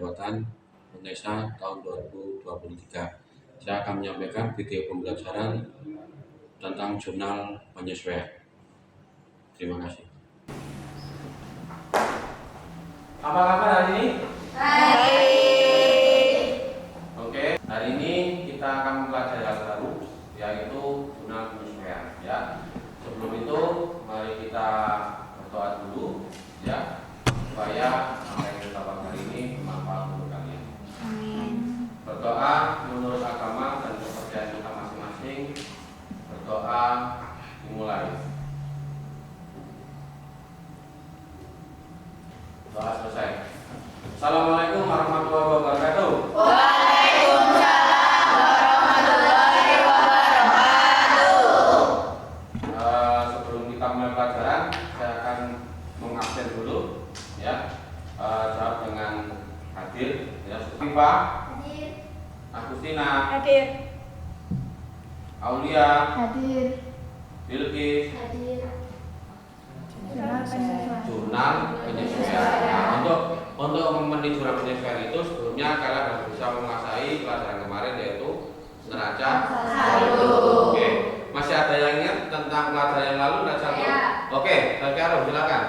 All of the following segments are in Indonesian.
jabatan UNESA tahun 2023. Saya akan menyampaikan video pembelajaran tentang jurnal penyesuaian. Terima kasih. Apa kabar hari ini? Baik. Oke, hari ini kita akan mempelajari hal baru, yaitu jurnal penyesuaian. Ya, sebelum itu mari kita berdoa dulu, ya, supaya apa yang kita bahas hari ini bermanfaat untuk kalian. Amin. Berdoa menurut agama dan kepercayaan kita masing-masing. Berdoa dimulai. Doa selesai. Assalamualaikum warahmatullahi wabarakatuh. Waalaikumsalam warahmatullahi wabarakatuh. Sebelum kita mulai pelajaran, saya akan mengabsen dulu, ya. Jawab dengan hadir, ya. Sufifa, Hadir. Agustina, Hadir. Aulia, Hadir. Bilqis. Hadir. Jurnal penyesuaian. Nah, untuk memenuhi jurnal penyesuaian itu sebelumnya kalian harus bisa menguasai pelajaran kemarin, yaitu neraca saldo. Oke, masih ada yang ingat tentang pelajaran yang lalu neraca saldo? Ya. Oke, Karo, silakan.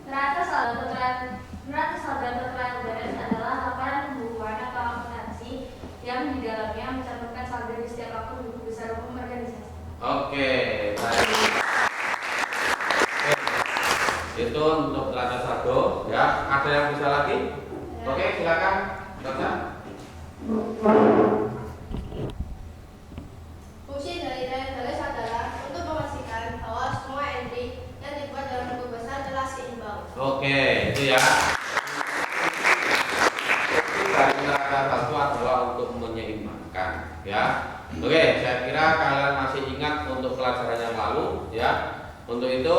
Neraca saldo dan total beres adalah laporan pembukuan atau akuntansi yang di dalamnya mencantumkan saldo di setiap akun buku besar umum organisasi. Oke, baik. Itu untuk neraca saldo, ya. Ada yang bisa lagi? Ya. Oke, silakan. Baca. Fungsi dari database adalah untuk memastikan bahwa semua entry yang dibuat dalam buku besar telah seimbang. Oke, itu ya. Fungsi dari neraca saldo adalah untuk menyeimbangkan, ya. Oke, saya kira kalian masih ingat untuk pelajaran yang lalu, ya. Untuk itu,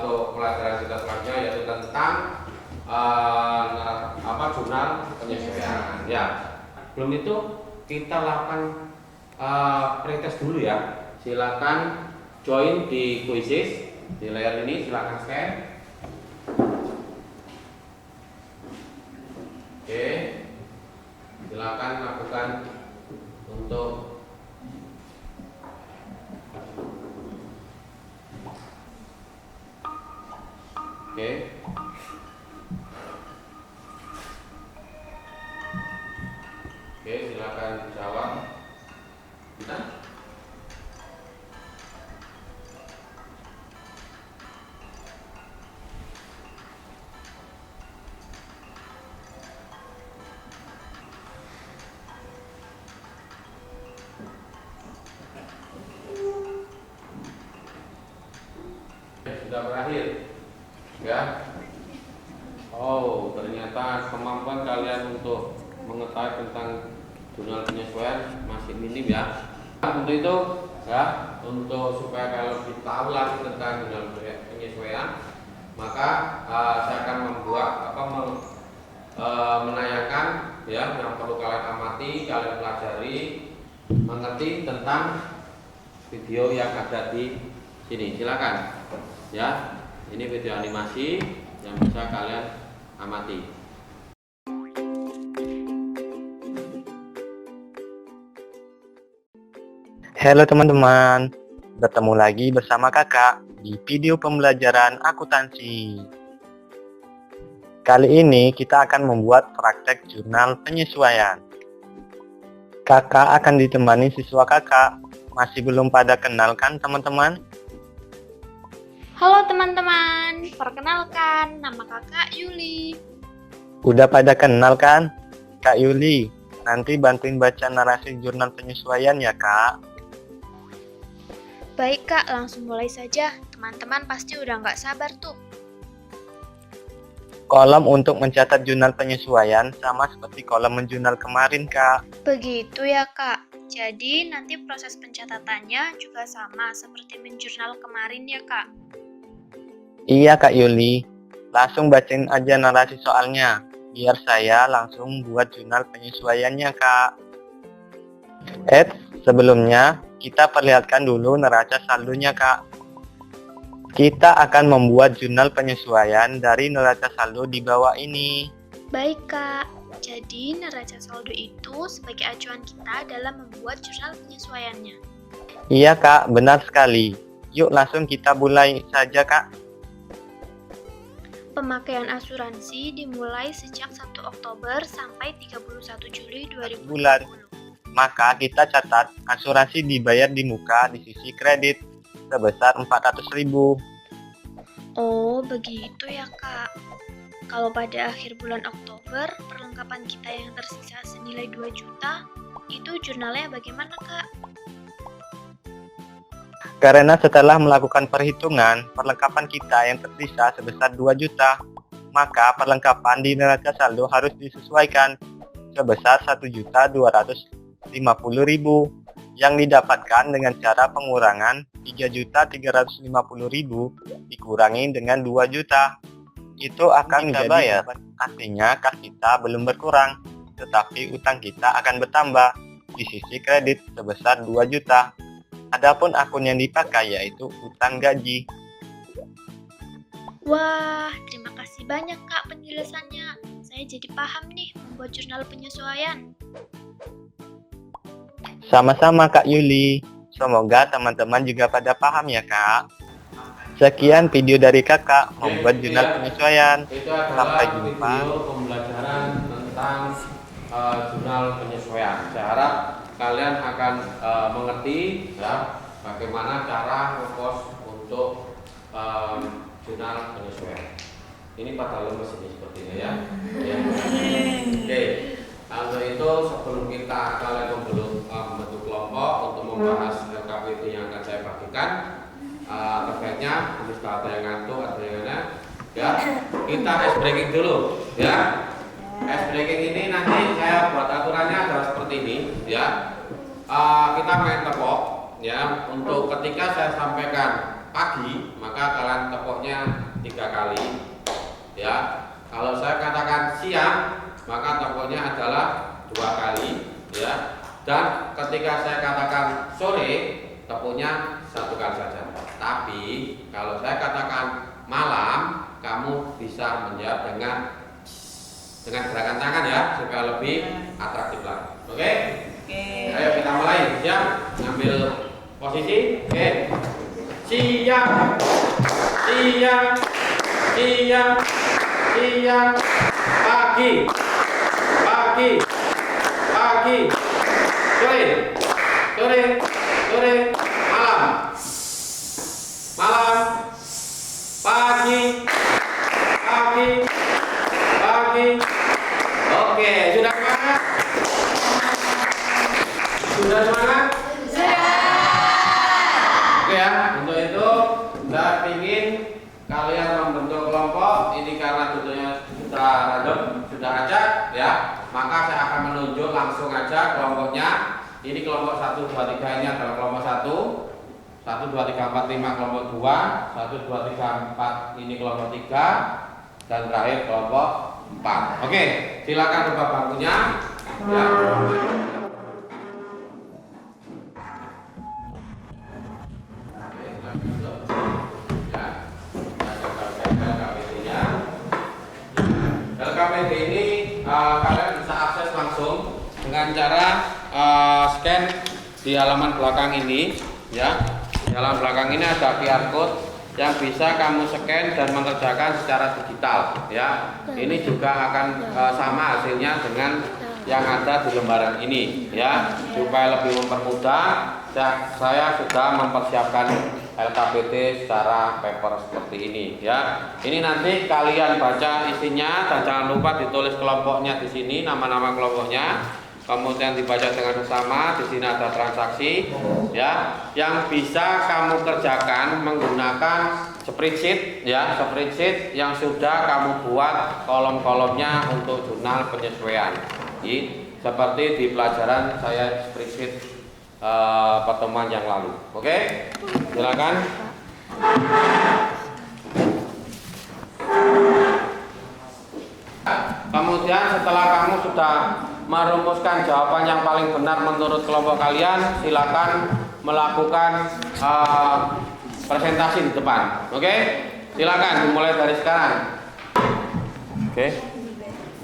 untuk pelajaran kita selanjutnya yaitu tentang jurnal penyesuaian. Ya, belum itu kita lakukan pretest dulu, ya. Silakan join di quizzes di layar ini, silakan scan. Oke, silakan lakukan untuk Oke. Oke, silakan jawab. Bisa? Sudah berakhir. Ya. Oh, ternyata kemampuan kalian untuk mengetahui tentang jurnal penyesuaian masih minim, ya. Untuk itu, ya, untuk supaya kalian lebih tahu lagi tentang jurnal penyesuaian, maka saya akan menanyakan, ya, yang perlu kalian amati, kalian pelajari, mengerti tentang video yang ada di sini. Silakan, ya. Ini video animasi yang bisa kalian amati. Halo teman-teman, bertemu lagi bersama kakak di video pembelajaran akuntansi. Kali ini kita akan membuat praktek jurnal penyesuaian. Kakak akan ditemani siswa kakak. Masih belum pada kenal kan teman-teman? Halo teman-teman, perkenalkan nama kakak Yuli. Udah pada kenal kan? Kak Yuli, nanti bantuin baca narasi jurnal penyesuaian ya kak. Baik kak, langsung mulai saja. Teman-teman pasti udah nggak sabar tuh. Kolom untuk mencatat jurnal penyesuaian sama seperti kolom menjurnal kemarin kak. Begitu ya kak. Jadi nanti proses pencatatannya juga sama seperti menjurnal kemarin ya kak. Iya Kak Yuli, langsung bacain aja narasi soalnya, biar saya langsung buat jurnal penyesuaiannya Kak. Sebelumnya kita perlihatkan dulu neraca saldonya Kak. Kita akan membuat jurnal penyesuaian dari neraca saldo di bawah ini. Baik Kak, jadi neraca saldo itu sebagai acuan kita dalam membuat jurnal penyesuaiannya. Iya Kak, benar sekali. Yuk langsung kita mulai saja Kak. Pemakaian asuransi dimulai sejak 1 Oktober sampai 31 Juli 2020. Bulan. Maka kita catat asuransi dibayar di muka di sisi kredit sebesar 400.000. Oh, begitu ya Kak. Kalau pada akhir bulan Oktober, perlengkapan kita yang tersisa senilai 2 juta, itu jurnalnya bagaimana Kak? Karena setelah melakukan perhitungan, perlengkapan kita yang tersisa sebesar 2 juta, maka perlengkapan di neraca saldo harus disesuaikan sebesar 1.250.000 yang didapatkan dengan cara pengurangan 3.350.000 dikurangi dengan 2 juta. Itu akan menjadi bayar. Artinya kas kita belum berkurang, tetapi utang kita akan bertambah di sisi kredit sebesar 2 juta. Adapun akun yang dipakai yaitu utang gaji. Wah, terima kasih banyak Kak penjelasannya. Saya jadi paham nih membuat jurnal penyesuaian. Sama-sama Kak Yuli. Semoga teman-teman juga pada paham ya Kak. Sekian video dari kakak membuat jurnal penyesuaian. Itu adalah Sampai jumpa. video pembelajaran tentang jurnal penyesuaian. Saya harap kalian akan mengerti ya bagaimana cara ngepost untuk jurnal penyesuaian. Ini pada lemes ini sepertinya ya. Oke. Untuk itu sebelum kalian membentuk kelompok untuk membahas LKPD yang akan saya bagikan, terbaiknya setelah ada yang ngantuk, ada yang mana, ya kita ice breaking dulu, ya. Ice breaking ini nanti saya buat aturannya adalah seperti ini, ya. Kita main tepok, ya. Untuk ketika saya sampaikan pagi, maka kalian tepoknya 3 kali, ya. Kalau saya katakan siang, maka tepoknya adalah 2 kali, ya. Dan ketika saya katakan sore, tepoknya 1 kali saja. Tapi kalau saya katakan malam, kamu bisa menjawab dengan gerakan tangan ya, supaya lebih atraktif lagi. Oke? Ayo kita mulai. Siap? Ambil posisi. Oke. Siap. Siap. Siap. Siap. Pagi. Pagi. Pagi. Sore. Sore. Sore. Malam. Malam. Pagi. Pagi. Pagi. Oke, sudah semangat? Sudah semangat? Oke ya, untuk itu saya ingin kalian membentuk kelompok. Ini karena tentunya sudah random, sudah acak ya. Maka saya akan menunjuk langsung aja kelompoknya. Ini kelompok 1, 2, 3 ini adalah kelompok 1. 1, 2, 3, 4, 5 kelompok 2. 1, 2, 3, 4 ini kelompok 3. Dan terakhir kelompok 4. Oke, silakan buka bangkunya. Ya. LKPD ini kalian bisa akses langsung dengan cara scan di halaman belakang ini, ya. Di halaman belakang ini ada QR code yang bisa kamu scan dan mengerjakan secara digital, ya. Ini juga akan sama hasilnya dengan yang ada di lembaran ini, ya. Supaya lebih mempermudah, saya sudah mempersiapkan LKPD secara paper seperti ini, ya. Ini nanti kalian baca isinya dan jangan lupa ditulis kelompoknya di sini, nama-nama kelompoknya. Kemudian dibaca dengan sesama. Di sini ada transaksi, ya, yang bisa kamu kerjakan menggunakan spreadsheet, ya, spreadsheet yang sudah kamu buat kolom-kolomnya untuk jurnal penyesuaian. Seperti di pelajaran saya spreadsheet pertemuan yang lalu. Oke, silakan. Kemudian setelah kamu sudah merumuskan jawaban yang paling benar menurut kelompok kalian, silakan melakukan presentasi di depan. Oke, silakan dimulai dari sekarang. Oke.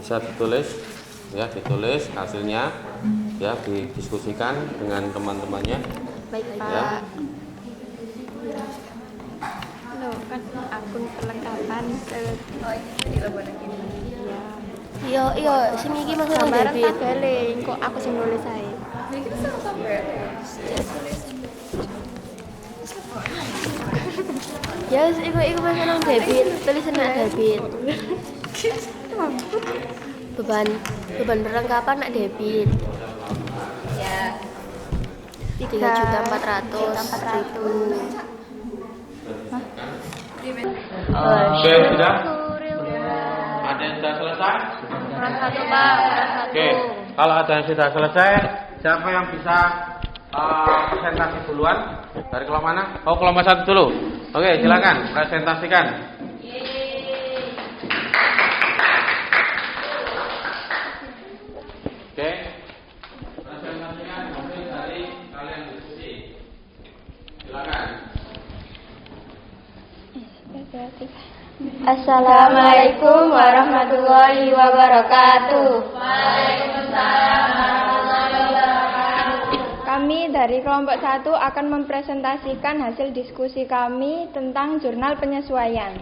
bisa ditulis ya, ditulis hasilnya ya, didiskusikan dengan teman-temannya. Baik Pak. Ya. Loh, kan akun perlengkapan Iya, sing iki maksudnya gambaran debit. tabel kok aku sing nulis ae. Ya wis iku masalah debit, tulisan nak debit. Beban perlengkapan nak debit. Ya. 3.400.000. Oke, sudah? Ada yang sudah selesai? Kelas 1 Pak, kelas 1. Oke, kalau ada yang sudah selesai, siapa yang bisa presentasi duluan? Dari kelompok mana? Oh, kelompok 1 dulu. Oke, silakan presentasikan. Oke, presentasikan hasil dari kalian diskusi. Silakan. Assalamualaikum warahmatullahi wabarakatuh. Kami dari kelompok 1 akan mempresentasikan hasil diskusi kami tentang jurnal penyesuaian.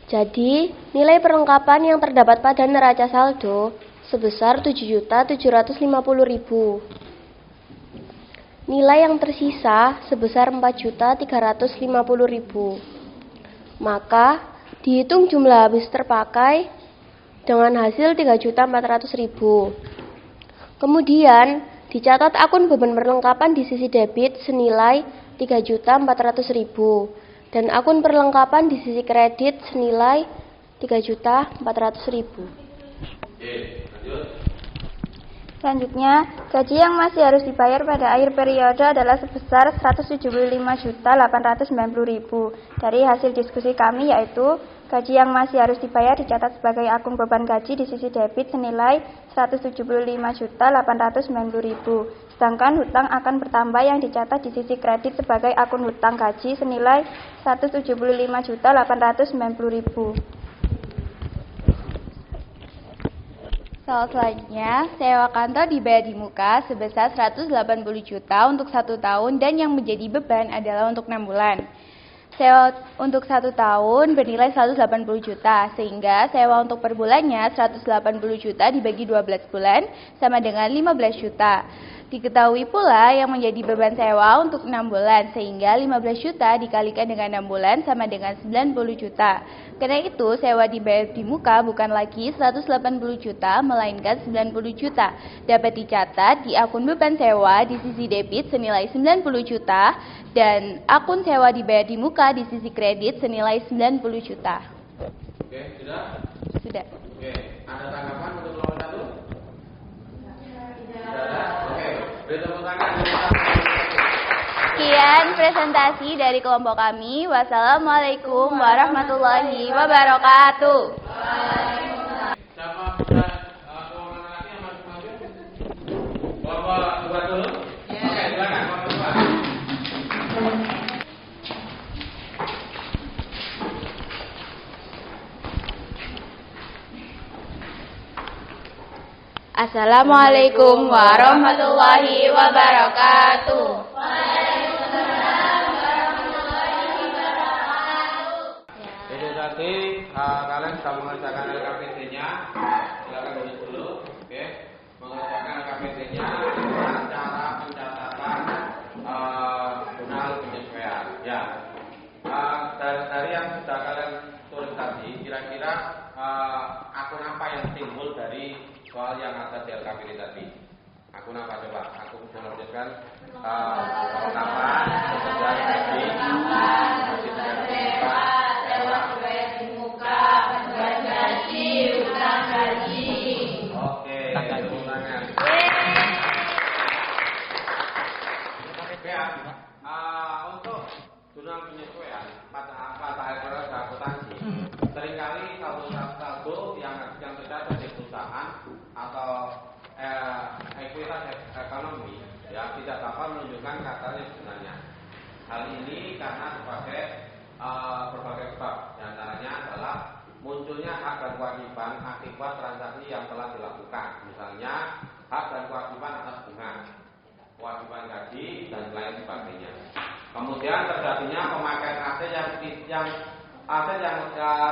Jadi, nilai perlengkapan yang terdapat pada neraca saldo sebesar 7.750.000. Nilai yang tersisa sebesar 4.350.000. Maka, dihitung jumlah habis terpakai dengan hasil 3.400.000. Kemudian, dicatat akun beban perlengkapan di sisi debit senilai 3.400.000 dan akun perlengkapan di sisi kredit senilai 3.400.000. Oke, lanjut. Selanjutnya, gaji yang masih harus dibayar pada akhir periode adalah sebesar 175.890.000. Dari hasil diskusi kami yaitu gaji yang masih harus dibayar dicatat sebagai akun beban gaji di sisi debit senilai 175.890.000. Sedangkan hutang akan bertambah yang dicatat di sisi kredit sebagai akun hutang gaji senilai 175.890.000. Soal selanjutnya, sewa kantor dibayar di muka sebesar 180 juta untuk 1 tahun dan yang menjadi beban adalah untuk 6 bulan. Sewa untuk 1 tahun bernilai 180 juta, sehingga sewa untuk per bulannya 180 juta dibagi 12 bulan sama dengan 15 juta. Diketahui pula yang menjadi beban sewa untuk 6 bulan, sehingga 15 juta dikalikan dengan 6 bulan sama dengan 90 juta. Karena itu, sewa dibayar di muka bukan lagi 180 juta, melainkan 90 juta. Dapat dicatat di akun beban sewa di sisi debit senilai 90 juta, dan akun sewa dibayar di muka di sisi kredit senilai 90 juta. Oke, sudah? Sudah. Oke, ada tanggapan untuk kelompok 1? Oke, beri tepuk tangan. Sekian presentasi dari kelompok kami. Wassalamualaikum warahmatullahi wabarakatuh. Siapa bisa kelompok lagi yang masuk maju? Kelompok 2 dulu? Oke, silakan kelompok 2. Assalamualaikum warahmatullahi wabarakatuh. Itu tadi kalian sudah mengerjakan LKPD-nya. Silakan duduk dulu. Oke, mengerjakan LKPD-nya dengan cara pencatatan jurnal penyesuaian. Ya, dari yang sudah kalian tulis tadi, kira-kira akun apa yang timbul dari soal yang ada di LKPD tadi? Akun apa coba? Aku bisa menunjukkan perlengkapan, kemudian gaji, Oke, tepuk tangan. Oke ya, untuk jurnal penyesuaian pada akhir akuntansi, seringkali saldo yang tercatat di perusahaan atau ekuitas ekonomi ya tidak dapat menunjukkan katanya sebenarnya. Hal ini karena sebagai berbagai sebab. Di antaranya adalah munculnya hak dan kewajiban akibat transaksi yang telah dilakukan. Misalnya hak dan kewajiban atas bunga, kewajiban gaji dan lain sebagainya. Kemudian terjadinya pemakaian aset yang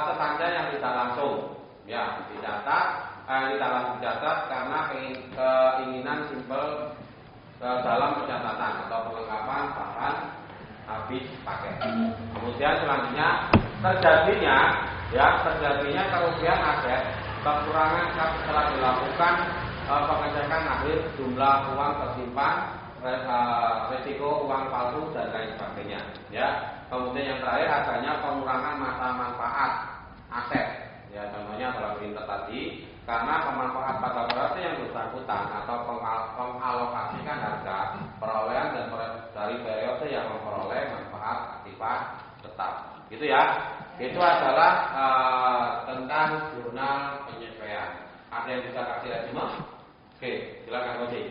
sesajen yang tidak langsung, ya tidak langsung dicatat karena keinginan simpel dalam pencatatan atau perlengkapan bahan habis pakai. Kemudian selanjutnya terjadinya kerugian aset, kekurangan setelah dilakukan pengecekan akhir jumlah uang tersimpan, resiko uang palsu dan lain sebagainya. Ya. Kemudian yang terakhir adanya pengurangan masa manfaat aset. Ya, contohnya dalam perinter tadi, karena pemanfaat pada berarti yang bersangkutan atau mengalokasikan harga perolehan dan dari periode yang memperoleh manfaat aktifah tetap. Gitu ya. Itu adalah tentang jurnal penyesuaian. Ada yang bisa kasih resume? Oke, silakan Koci.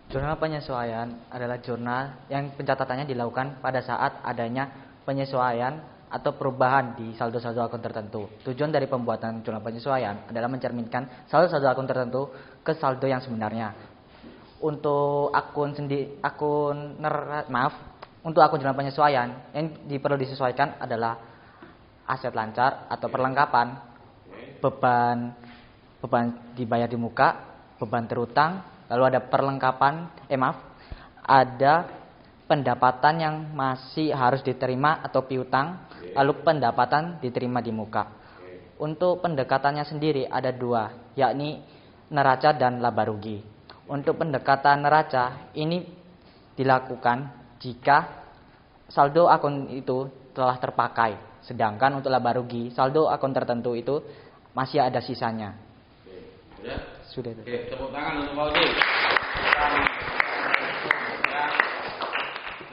Jurnal penyesuaian adalah jurnal yang pencatatannya dilakukan pada saat adanya penyesuaian atau perubahan di saldo-saldo akun tertentu. Tujuan dari pembuatan jurnal penyesuaian adalah mencerminkan saldo-saldo akun tertentu ke saldo yang sebenarnya. Untuk untuk akun jurnal penyesuaian yang perlu disesuaikan adalah aset lancar atau perlengkapan, beban dibayar di muka, beban terutang, lalu ada ada pendapatan yang masih harus diterima atau piutang, lalu pendapatan diterima di muka. Untuk pendekatannya sendiri ada dua, yakni neraca dan laba rugi. Untuk pendekatan neraca ini dilakukan jika saldo akun itu telah terpakai, sedangkan untuk laba rugi saldo akun tertentu itu masih ada sisanya. Sudah. Oke, tepuk tangan untuk Pak Udi.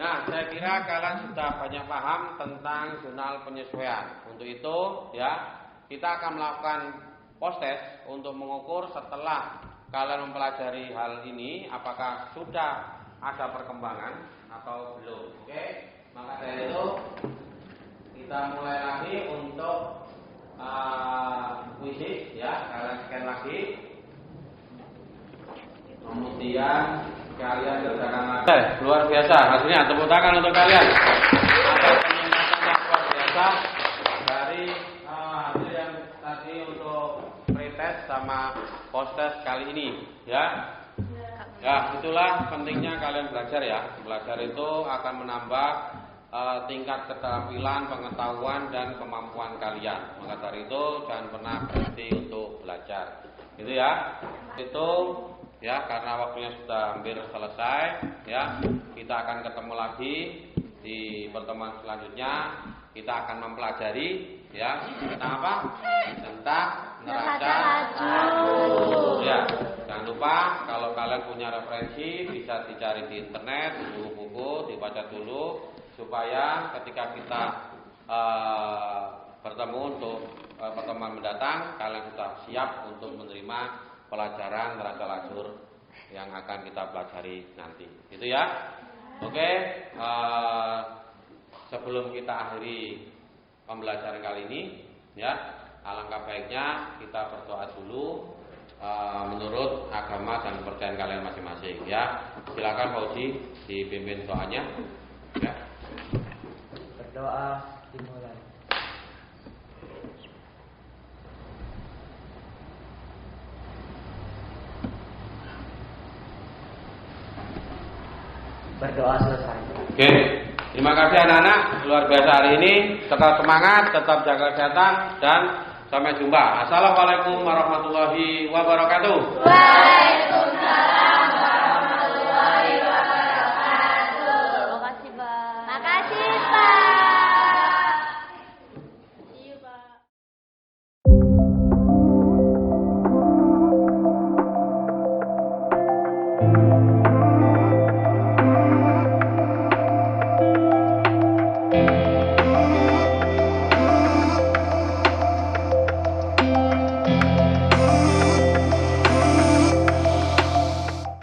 Nah, saya kira kalian sudah banyak paham tentang jurnal penyesuaian. Untuk itu, ya, kita akan melakukan post test untuk mengukur setelah kalian mempelajari hal ini apakah sudah ada perkembangan atau belum. Oke, maka dari itu kita mulai lagi untuk kuisis, ya. Kalian scan lagi. Kemudian kalian kerjakan lagi. Luar biasa hasilnya, tepuk tangan untuk kalian. Ada peningkatan yang luar biasa dari hasil yang tadi untuk pretest sama post test kali ini, ya. Ya, itulah pentingnya kalian belajar ya. Belajar itu akan menambah tingkat keterampilan, pengetahuan dan kemampuan kalian. Maka dari itu jangan pernah berhenti untuk belajar. Gitu ya. Itu ya, karena waktunya sudah hampir selesai, ya. Kita akan ketemu lagi di pertemuan selanjutnya. Kita akan mempelajari ya tentang apa? Tentang neraca laju. Ya, jangan lupa kalau kalian punya referensi bisa dicari di internet, di buku-buku, dibaca dulu supaya ketika kita bertemu untuk pertemuan mendatang kalian sudah siap untuk menerima pelajaran neraca lajur yang akan kita pelajari nanti. Gitu ya. Oke, sebelum kita akhiri pembelajaran kali ini, ya, alangkah baiknya kita berdoa dulu menurut agama dan kepercayaan kalian masing-masing. Ya, silakan Pak Uji dipimpin doanya. Ya. Berdoa dimulai. Berdoa selesai. Oke, terima kasih anak-anak, luar biasa hari ini. Tetap semangat, tetap jaga kesehatan dan sampai jumpa. Assalamualaikum warahmatullahi wabarakatuh. Waalaikumsalam.